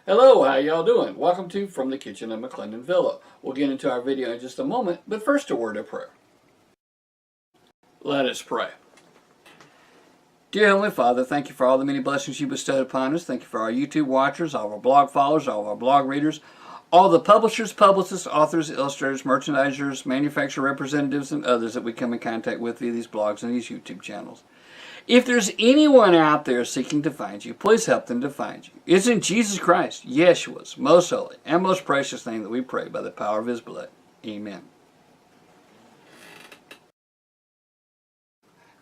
Hello, how y'all doing? Welcome to From the Kitchen of McClendon Villa. We'll get into our video in just a moment, but first a word of prayer. Let us pray. Dear Heavenly Father, thank you for all the many blessings you bestowed upon us. Thank you for our YouTube watchers, all of our blog followers, all of our blog readers, all the publishers, publicists, authors, illustrators, merchandisers, manufacturer representatives, and others that we come in contact with via these blogs and these YouTube channels. If there's anyone out there seeking to find you, please help them to find you. It's in Jesus Christ, Yeshua's most holy and most precious name that we pray by the power of His blood. Amen.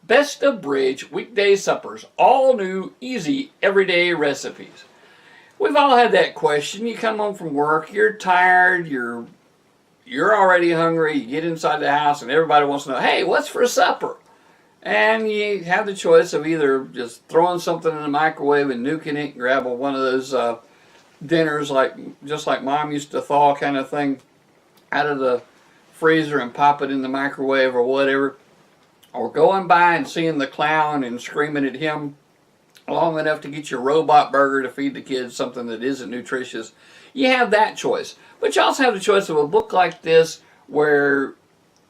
Best of Bridge Weekday Suppers. All new, easy, everyday recipes. We've all had that question. You come home from work, you're tired, you're already hungry, you get inside the house and everybody wants to know, hey, what's for supper? And you have the choice of either just throwing something in the microwave and nuking it, grab one of those dinners just like Mom used to thaw kind of thing out of the freezer and pop it in the microwave or whatever, or going by and seeing the clown and screaming at him long enough to get your robot burger to feed the kids something that isn't nutritious. You have that choice. But you also have the choice of a book like this where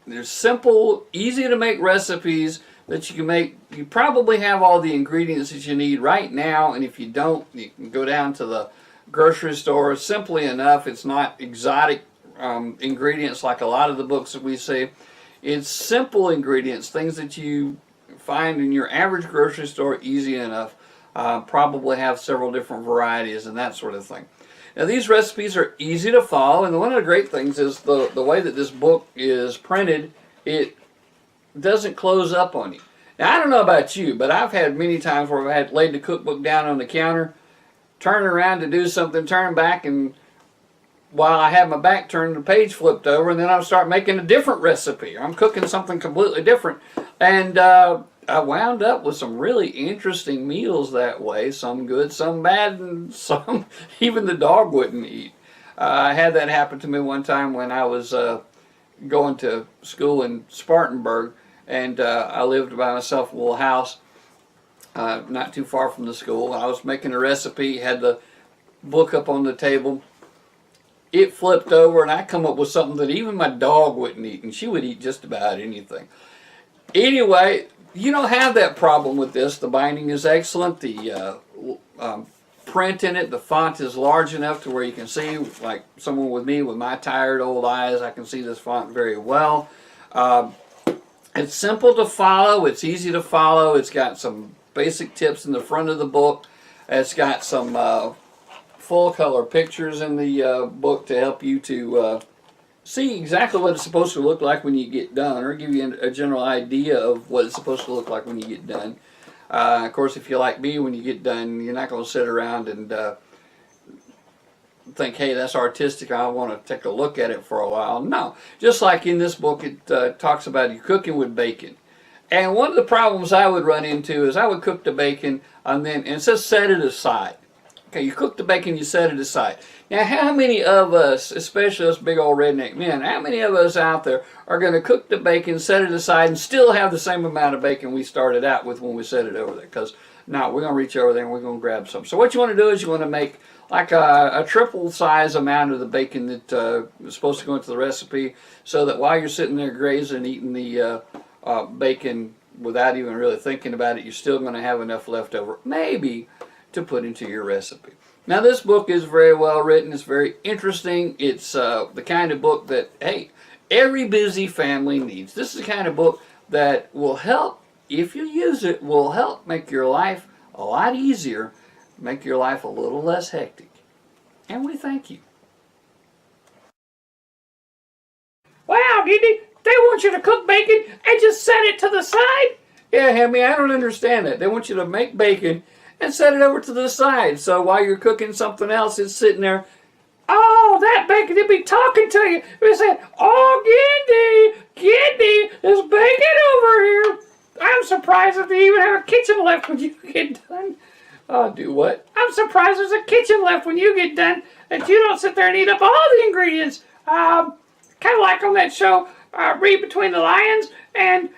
there's simple, easy to make recipes that you can make. You probably have all the ingredients that you need right now, and if you don't, you can go down to the grocery store simply enough. It's not exotic ingredients like a lot of the books that we see. It's simple ingredients, things that you find in your average grocery store, easy enough. Probably have several different varieties and that sort of thing. Now these recipes are easy to follow, and one of the great things is the way that this book is printed, it doesn't close up on you. Now I don't know about you, but I've had many times where I've had laid the cookbook down on the counter, turn around to do something, turn back, and while I have my back turned, the page flipped over, and then I'll start making a different recipe. I'm cooking something completely different, and I wound up with some really interesting meals that way, some good, some bad, and some even the dog wouldn't eat. I had that happen to me one time when I was going to school in Spartanburg, and I lived by myself in a little house not too far from the school. I was making a recipe, had the book up on the table. It flipped over, and I come up with something that even my dog wouldn't eat, and she would eat just about anything. Anyway, you don't have that problem with this. The binding is excellent. The print in it, the font is large enough to where you can see, like someone with me with my tired old eyes, I can see this font very well. It's simple to follow. It's easy to follow. It's got some basic tips in the front of the book. It's got some full color pictures in the book to help you to see exactly what it's supposed to look like when you get done, or give you a general idea of what it's supposed to look like when you get done. Of course, if you're like me, when you get done, you're not going to sit around and think, hey, that's artistic, I want to take a look at it for a while. No. Just like in this book, it talks about you cooking with bacon. And one of the problems I would run into is I would cook the bacon, and it says set it aside. Okay, you cook the bacon, you set it aside. Now, how many of us, especially us big old redneck men, how many of us out there are going to cook the bacon, set it aside, and still have the same amount of bacon we started out with when we set it over there? Because, no, we're going to reach over there and we're going to grab some. So what you want to do is you want to make like a triple size amount of the bacon that is supposed to go into the recipe, so that while you're sitting there grazing and eating the bacon without even really thinking about it, you're still going to have enough left over, maybe, to put into your recipe. Now this book is very well written. It's very interesting. It's the kind of book that, hey, every busy family needs. This is the kind of book that will help, if you use it, will help make your life a lot easier, make your life a little less hectic. And we thank you. Wow, Giddy, they want you to cook bacon and just set it to the side? Yeah, Hemi, I don't understand that. They want you to make bacon and set it over to the side. So while you're cooking something else, it's sitting there. Oh, that bacon, it'd be talking to you. It said, oh, Giddy, there's bacon over here. I'm surprised that they even have a kitchen left when you get done. Oh, do what? I'm surprised there's a kitchen left when you get done, that you don't sit there and eat up all the ingredients. Kind of like on that show, Read Between the Lions, and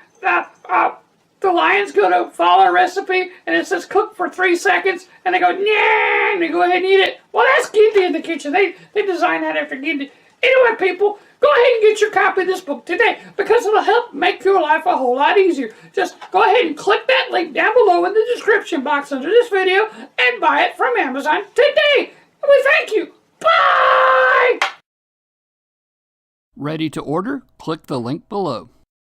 the lion's gonna follow a recipe and it says cook for 3 seconds and they go, yeah, and they go ahead and eat it. Well, that's Gindy in the Kitchen. They designed that after Gindy. Anyway, people, go ahead and get your copy of this book today because it'll help make your life a whole lot easier. Just go ahead and click that link down below in the description box under this video and buy it from Amazon today. And we thank you. Bye! Ready to order? Click the link below.